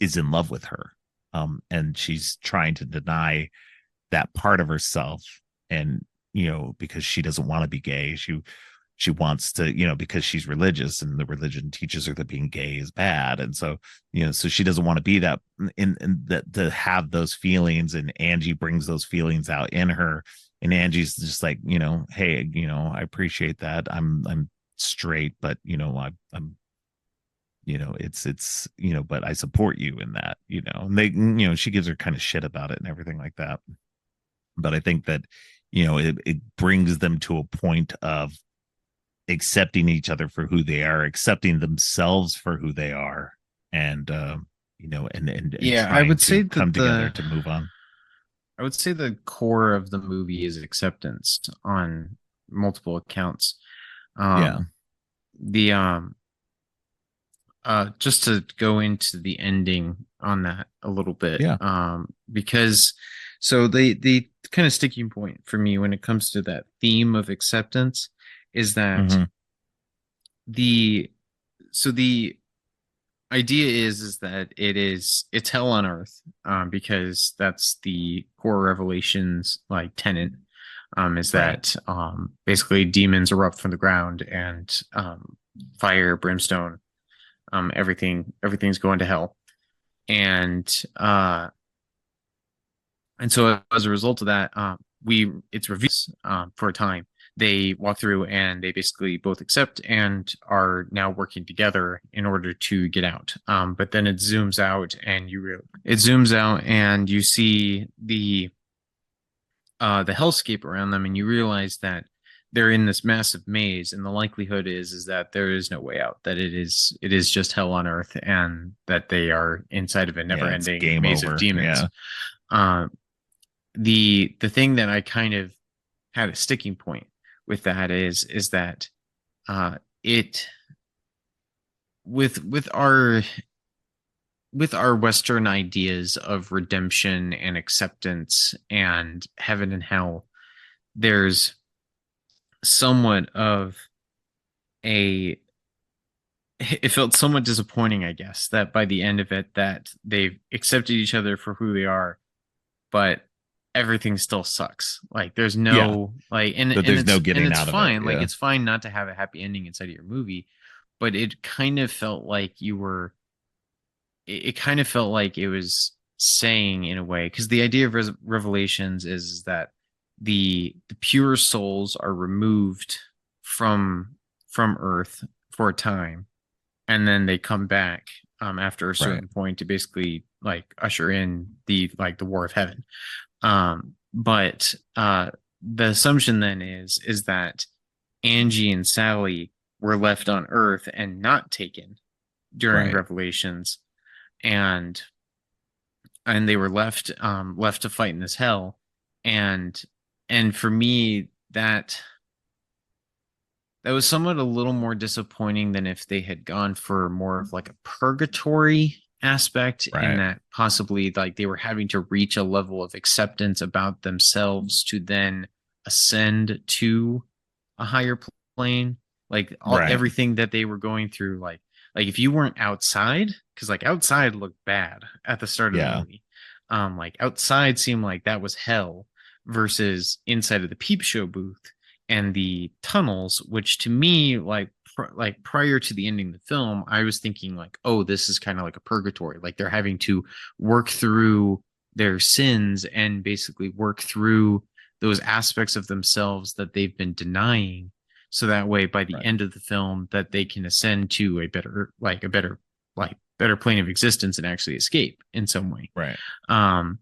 is in love with her, and she's trying to deny that part of herself. And, because she doesn't want to be gay, she wants to, because she's religious, and the religion teaches her that being gay is bad. And so, so she doesn't want to be that, in that, to have those feelings. And Angie brings those feelings out in her. And Angie's just like, hey, I appreciate that. I'm straight, but, I'm, it's, but I support you in that, and they, she gives her kind of shit about it and everything like that. But I think that, it brings them to a point of accepting each other for who they are, accepting themselves for who they are, and, and Yeah, I trying would say to come that together to move on. I would say the core of the movie is acceptance on multiple accounts. Yeah. Um, the just to go into the ending on that a little bit, Yeah. because so the kind of sticking point for me when it comes to that theme of acceptance is that Mm-hmm. the the idea is that it's hell on earth, because that's the core revelations like tenant, is Right. that basically demons erupt from the ground, and fire, brimstone, everything's going to hell. And so as a result of that, we it's reviews, for a time. They walk through and they basically both accept and are now working together in order to get out. But then it zooms out, and you see the hellscape around them, and you realize that they're in this massive maze, and the likelihood is that there is no way out, that it is just hell on earth, and that they are inside of a Yeah. It's never-ending game maze of over. demons. Yeah. uh, the thing that I kind of had a sticking point with that is that it with our Western ideas of redemption and acceptance and heaven and hell, there's somewhat of a it felt somewhat disappointing, I guess, that by the end of it, that they've accepted each other for who they are, but everything still sucks. Like there's Yeah. no like, and But there's no and getting it's out of it. fine. Like Yeah. it's fine not to have a happy ending inside of your movie, but it kind of felt like it kind of felt like it was saying, in a way, because the idea of revelations is that the pure souls are removed from Earth for a time, and then they come back, after a Right. certain point, to basically like usher in the war of heaven. But the assumption then is that Angie and Sally were left on Earth and not taken during Right. Revelations, and they were left to fight in this hell. And for me, that was somewhat a little more disappointing than if they had gone for more of like a purgatory aspect, in Right. that possibly like they were having to reach a level of acceptance about themselves to then ascend to a higher plane. Like Right. everything that they were going through, like if you weren't outside, because like outside looked bad at the start of the Yeah. movie, like outside seemed like that was hell, versus inside of the peep show booth and the tunnels, which to me like like prior to the ending of the film, I was thinking like, oh, this is kind of like a purgatory. Like they're having to work through their sins and basically work through those aspects of themselves that they've been denying. So that way, by the Right. end of the film, that they can ascend to a better plane of existence and actually escape in some way. Right. Um,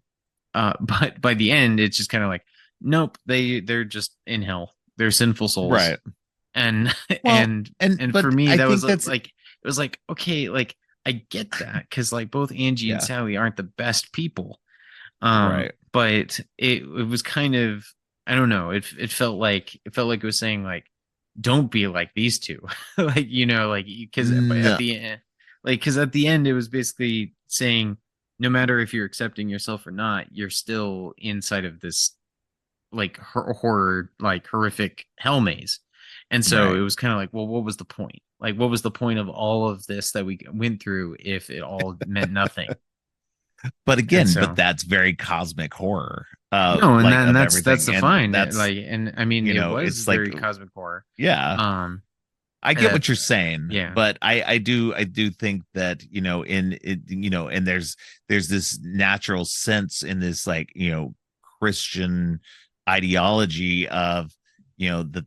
but by the end, it's just kind of like, nope, they're just in hell. They're sinful souls, Right. and Well, and for but me, I that was think that's like it was like okay, like I get that because like both Angie and yeah. Sally aren't the best people, Right. but it was kind of I don't know. It felt like it was saying like don't be like these two, like like because at No. the end, because at the end it was basically saying no matter if you're accepting yourself or not, you're still inside of this like horror, like horrific hell maze. And so Right. it was kind of like, well, what was the point? Like, what was the point of all of this that we went through if it all meant nothing? But And again, but so, that's very cosmic horror. no, and Like that, and of that's everything. the And fine. that's, Like, and I mean, it was it's like, very cosmic horror. yeah, Um, I and get that, what you're saying, yeah, but I do think that, in it, and there's this natural sense in this, like, Christian ideology of,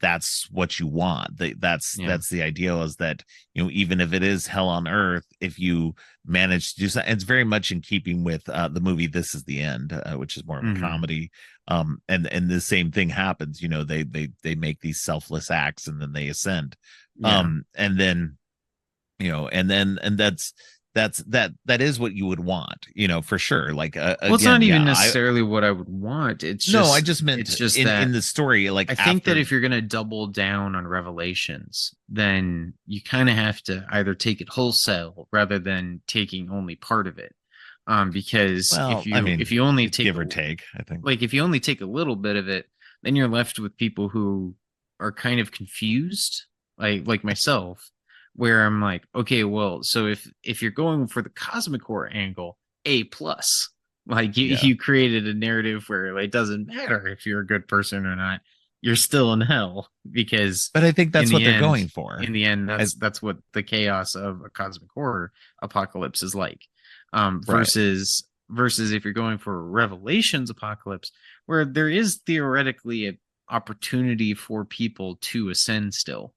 that's what you want. That's yeah, that's the ideal, is that, even if it is hell on earth, if you manage to do something, it's very much in keeping with the movie This Is the End, which is more of a hmm comedy. And the same thing happens, they make these selfless acts and then they ascend. yeah. And then, and that is what you would want, for sure. Like, Well, it's not again, even yeah, I necessarily what I would want. no, I just meant It's just in that the story, like, I think that after. if you're going to double down on Revelations, then you kind of have to either take it wholesale rather than taking only part of it. Because Well, I if mean, you only it's take give or take, I think. like if you only take a little bit of it, then you're left with people who are kind of confused, like myself, where I'm like, okay, well, so if you're going for the cosmic horror angle, A plus, like Yeah, you created a narrative where like, it doesn't matter if you're a good person or not, you're still in hell because but I think in that's what the they're end, going for. in the end, I, that's what the chaos of a cosmic horror apocalypse is like. right. Versus if you're going for a Revelations apocalypse, where there is theoretically an opportunity for people to ascend still,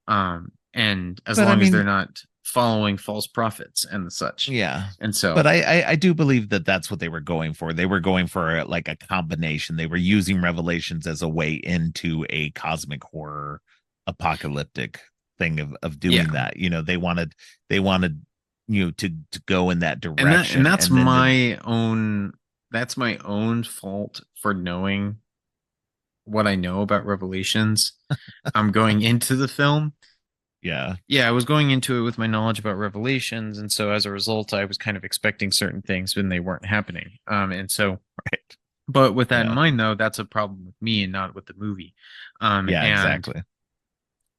and as But I long as they're mean, not following false prophets and such, yeah. and But so I do believe that that's what they were going for. They were going for like a combination. They were using Revelations as a way into a cosmic horror apocalyptic thing of doing yeah, that. They wanted to go in that and direction, and then that's my own fault for knowing what I know about Revelations. I'm going into the film. yeah. Yeah, I was going into it with my knowledge about Revelations, and so as a result, I was kind of expecting certain things when they weren't happening. And so, Right. but with that in Yeah. mind, though, that's a problem with me and not with the movie. Yeah, And exactly.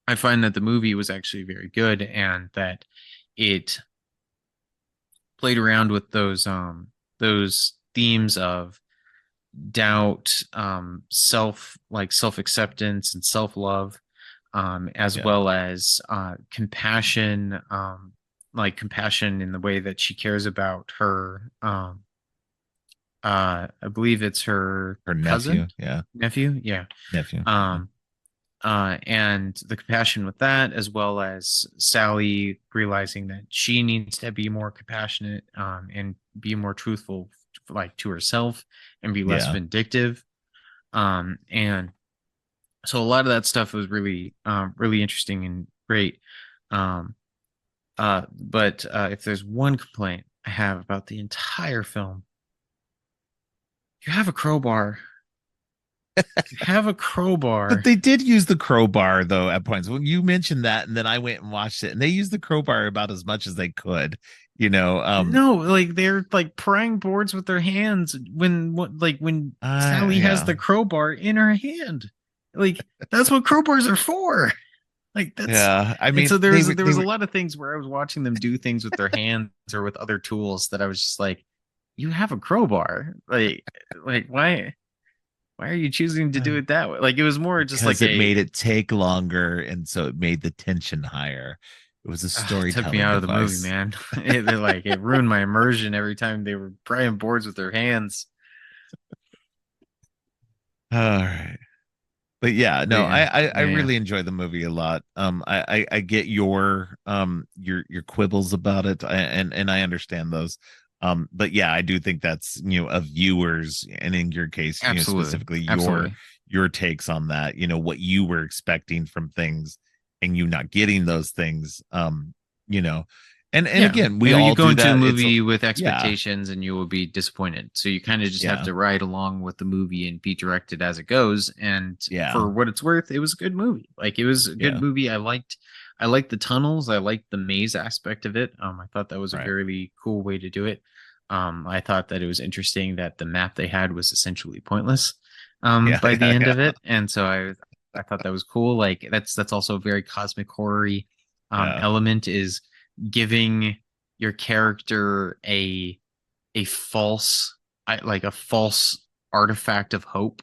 I find that the movie was actually very good, and that it played around with those themes of doubt, self acceptance and self love, as Yeah. well as compassion, like compassion in the way that she cares about her. I believe it's her Her nephew. cousin, Yeah. nephew, yeah. Nephew. Yeah. Um, and the compassion with that, as well as Sally realizing that she needs to be more compassionate, and be more truthful, like to herself, and be less Yeah. vindictive. And so a lot of that stuff was really, really interesting and great. Um, but if there's one complaint I have about the entire film, you have a crowbar. You have a But crowbar. they did use the crowbar though at points. When you mentioned that, and then I went and watched it, and they used the crowbar about as much as they could. You know, No, like they're like prying boards with their hands when Sally has yeah, the crowbar in her hand. Like that's what crowbars are for. Like that's yeah. I and mean, so they there they was a were lot of things where I was watching them do things with their hands or with other tools that I was just like, you have a crowbar. Like why? why are you choosing to do it that way? Like it was more just Because like it a made it take longer, and so it made the tension higher. It was a it took me storytelling out of the movie, device. man. It ruined my immersion every time they were prying boards with their hands. All right. But yeah, But no, yeah, I yeah, really enjoy the movie a lot. I get your quibbles about it, and I understand those. But yeah, I do think that's, a viewer's, and in your case, absolutely, specifically absolutely. your takes on that, what you were expecting from things, and you not getting those things. You know, and Yeah, again, we you all go do into a that. It's movie with yeah, expectations and you will be disappointed. So you kind of just have yeah, to ride along with the movie and be directed as it goes. And yeah, for what it's worth, it was a good movie. Like it was a good yeah, movie. I liked the tunnels. I liked the maze aspect of it. I thought that was a right, very cool way to do it. I thought that it was interesting that the map they had was essentially pointless, yeah, by the yeah, end yeah, of it. And so I thought that was cool. Like that's also a very cosmic horror yeah, element is giving your character a false like a false artifact of hope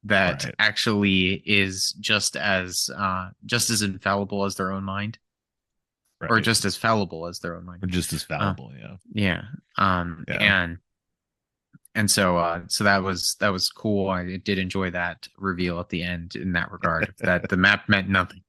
that right. actually is just as infallible as their own mind, or Right. just as fallible as their own mind. Or just as uh fallible, yeah. yeah. Yeah. And so that was cool. I did enjoy that reveal at the end in that regard, that the map meant nothing.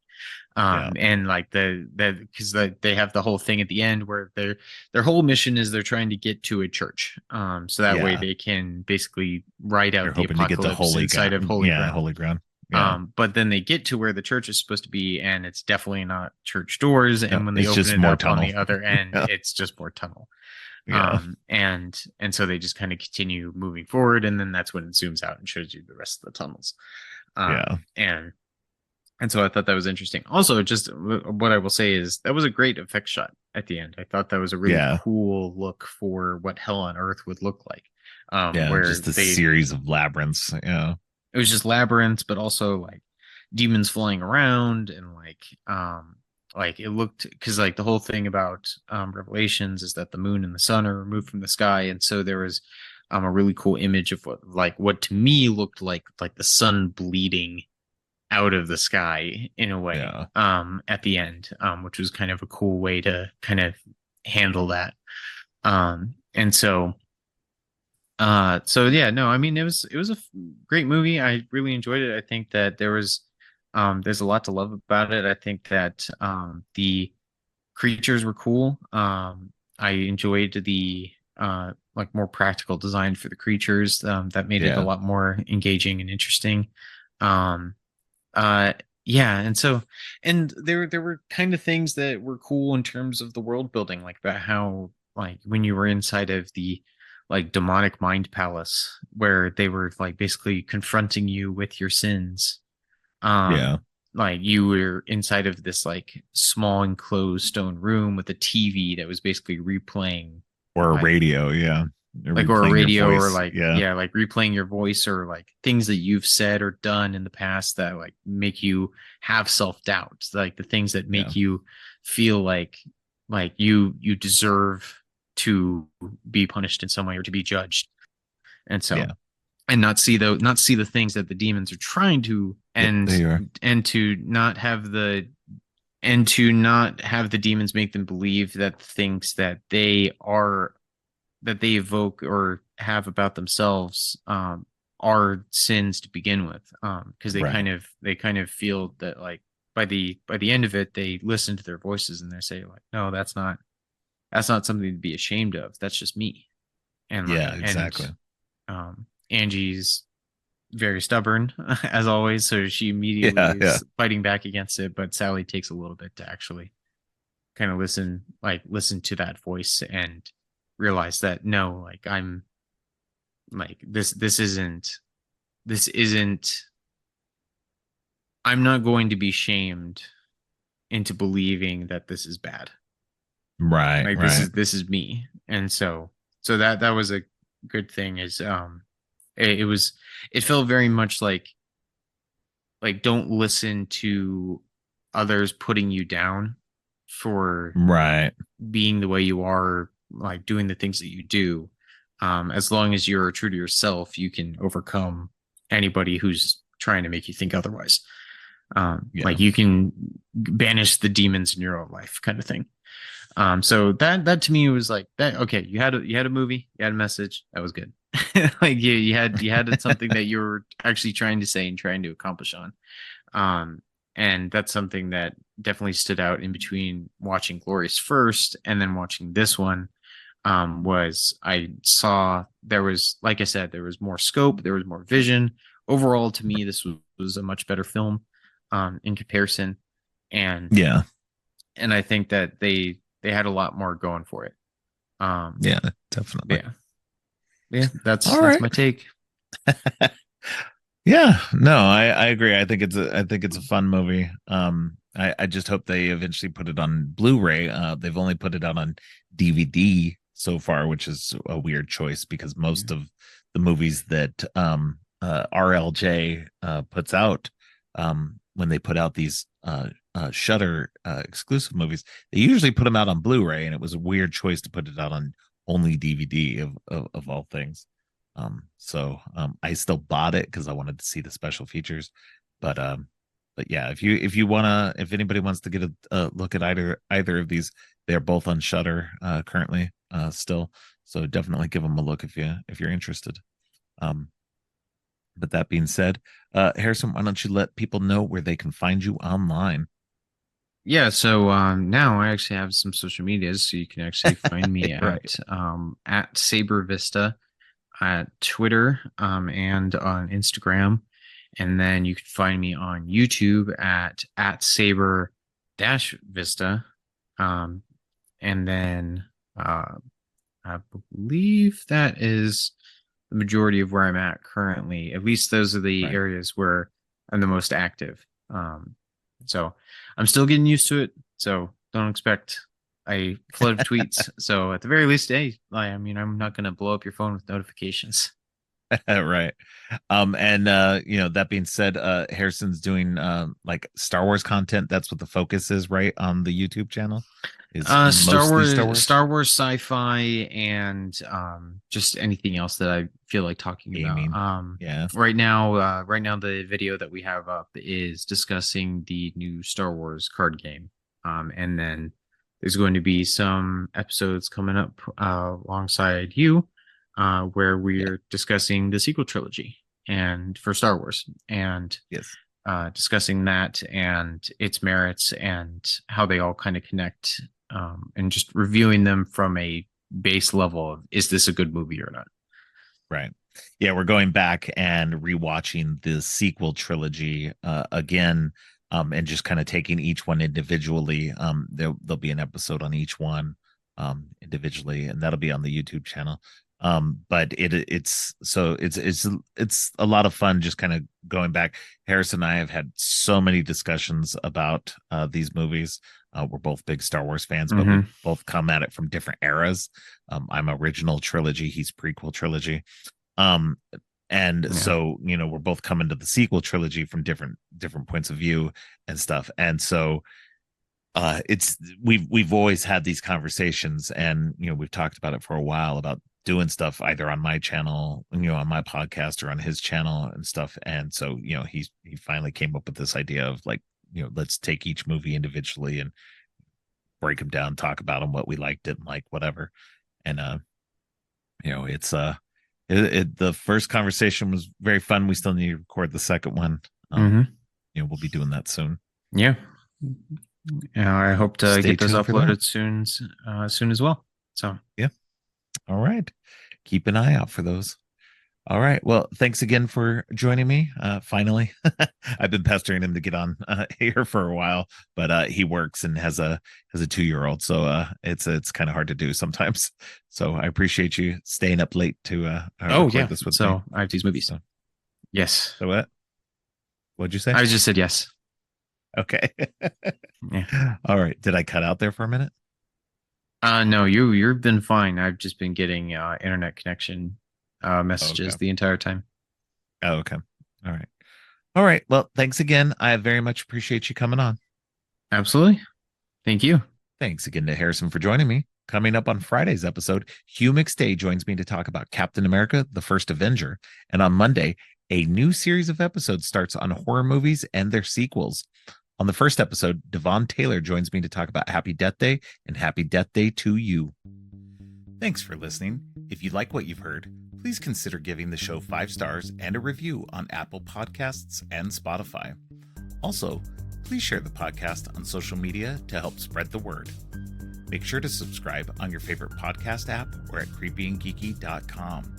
Yeah. And like because they have the whole thing at the end where their whole mission is they're trying to get to a church, so that way Yeah. they can basically ride They're out the hoping to get to apocalypse holy inside of ground. holy Yeah, ground. holy ground. Yeah. But then they get to where the church is supposed to be, and it's definitely not church doors, No, and when they it's open just it more up on tunnel. the other end, Yeah. it's just more tunnel. Yeah. And so they just kind of continue moving forward, and then that's when it zooms out and shows you the rest of the tunnels. Yeah. And so I thought that was interesting. Also, just what I will say is that was a great effect shot at the end. I thought that was a really Yeah. cool look for what hell on earth would look like. Yeah. Where Just a series of labyrinths. Yeah. it was just labyrinths, but also like demons flying around, and like it looked, because like the whole thing about Revelations is that the moon and the sun are removed from the sky, and so there was a really cool image of what to me looked like the sun bleeding out of the sky in a way, Yeah. at the end, which was kind of a cool way to kind of handle that. And so yeah, no, I mean it was a great movie. I really enjoyed it. I think that there's a lot to love about it. I think that the creatures were cool. I enjoyed the like more practical design for the creatures, that made it a Yeah. lot more engaging and interesting. Um, uh, yeah, and there were kind of things that were cool in terms of the world building, like about how, like when you were inside of the like demonic mind palace, where they were like basically confronting you with your sins. Yeah. Like you were inside of this like small enclosed stone room with a TV that was basically replaying, Or a like radio. Yeah. They're or a replaying your radio, or voice. like, Yeah. yeah, like replaying your voice, or like things that you've said or done in the past that like make you have self-doubt, like the things that Yeah. make you feel like you deserve to be punished in some way or to be judged. And so, Yeah. and not see the things that the demons are trying to, Yep. There you are. and to not have the and to not have the demons make them believe that the things that they evoke or have about themselves, are sins to begin with, because Right. they kind of feel that like by the end of it they listen to their voices and they say like, no, that's not something to be ashamed of, that's just me. And Yeah, like, exactly. Angie's very stubborn as always, so she immediately Yeah. Yeah. is fighting back against it, but Sally takes a little bit to actually kind of listen to that voice and realize that no, like I'm like this isn't I'm not going to be shamed into believing that this is bad. Right. Like Right. this is me. And so that was a good thing, is it was, it felt very much like don't listen to others putting you down for Right. being the way you are, like doing the things that you do. As long as you're true to yourself, you can overcome anybody who's trying to make you think otherwise. Yeah. Like you can banish the demons in your own life, kind of thing. So that to me was like that. Okay, you had a movie, you had a message, that was good. Like you had something that you were actually trying to say and trying to accomplish on. Um, and that's something that definitely stood out in between watching Glorious first and then watching this one. Was I saw there was, like I said, there was more scope, there was more vision. Overall, to me, this was a much better film, in comparison, and Yeah. I think that they had a lot more going for it. Yeah, definitely. Yeah, yeah, All that's right. my take. Yeah, no, I agree. I think it's a fun movie. I just hope they eventually put it on Blu-ray. They've only put it out on DVD so far, which is a weird choice because Yeah. most of the movies that RLJ puts out, when they put out these Shutter exclusive movies, they usually put them out on Blu-ray, and it was a weird choice to put it out on only DVD of all things. I still bought it because I wanted to see the special features. But yeah, if you wanna, if anybody wants to get a look at either of these, they're both on Shutter currently still. So definitely give them a look if you're interested. Um, but that being said, Harrison, why don't you let people know where they can find you online? Yeah, so now I actually have some social medias, so you can actually find me Right. at Saber Vista at Twitter, and on Instagram, and then you can find me on YouTube at Saber Dash Vista, um, and then I believe that is the majority of where I'm at currently. At least those are the Right. areas where I'm the most active. So I'm still getting used to it. So don't expect a flood of tweets. So at the very least, hey, I mean, I'm not going to blow up your phone with notifications. Right. And that being said, Harrison's doing like Star Wars content. That's what the focus is, right? On the YouTube channel is mostly Star Wars Star Wars sci-fi, and just anything else that I feel like talking about. gaming. Yeah. Right now the video that we have up is discussing the new Star Wars card game. And then there's going to be some episodes coming up alongside you, where Yeah. we're discussing the sequel trilogy and for Star Wars, and Yes. discussing that and its merits and how they all kind of connect, and just reviewing them from a base level of, is this a good movie or not? Right. Yeah, we're going back and rewatching the sequel trilogy again, and just kind of taking each one individually. There'll be an episode on each one individually, and that'll be on the YouTube channel. But it's a lot of fun just kind of going back. Harrison and I have had so many discussions about these movies. We're both big Star Wars fans, but we Mm-hmm. both come at it from different eras. I'm original trilogy, he's prequel trilogy. Um, and Yeah. so we're both coming to the sequel trilogy from different points of view and stuff. And so it's we've always had these conversations, and we've talked about it for a while about doing stuff either on my channel, on my podcast, or on his channel and stuff. And so he finally came up with this idea of like, let's take each movie individually and break them down, talk about them, what we liked, didn't like, whatever. And it's the first conversation was very fun. We still need to record the second one. Mm-hmm. We'll be doing that soon. Yeah. I hope to Stay get those tuned for that. uploaded soon as well. So Yeah. All right. Keep an eye out for those. All right. Well, thanks again for joining me. Finally, I've been pestering him to get on here for a while, but he works and has a 2-year-old, so it's kind of hard to do sometimes. So I appreciate you staying up late to oh record yeah, this with me. so I have these movies. So, Yes, so what? What'd you say? I just said yes. Okay. Yeah. All right. Did I cut out there for a minute? No, you've been fine. I've just been getting internet connection messages Okay. the entire time. Oh, okay. All right. All right. Well, thanks again. I very much appreciate you coming on. Absolutely. Thank you. Thanks again to Harrison for joining me. Coming up on Friday's episode, Hugh McStay joins me to talk about Captain America, the First Avenger. And on Monday, A new series of episodes starts on horror movies and their sequels. On the first episode, Devon Taylor joins me to talk about Happy Death Day and Happy Death Day to You. Thanks for listening. If you like what you've heard, please consider giving the show 5 stars and a review on Apple Podcasts and Spotify. Also, please share the podcast on social media to help spread the word. Make sure to subscribe on your favorite podcast app or at creepyandgeeky.com.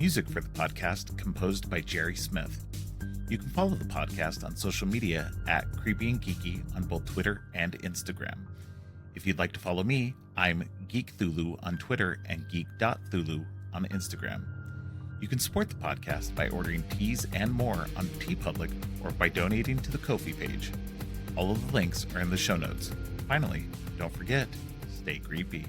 Music for the podcast composed by Jerry Smith. You can follow the podcast on social media at Creepy and Geeky on both Twitter and Instagram. If you'd like to follow me, I'm Geek Thulu on Twitter and geek.thulu on Instagram. You can support the podcast by ordering teas and more on TeePublic or by donating to the Ko-fi page. All of the links are in the show notes. Finally, don't forget, stay creepy.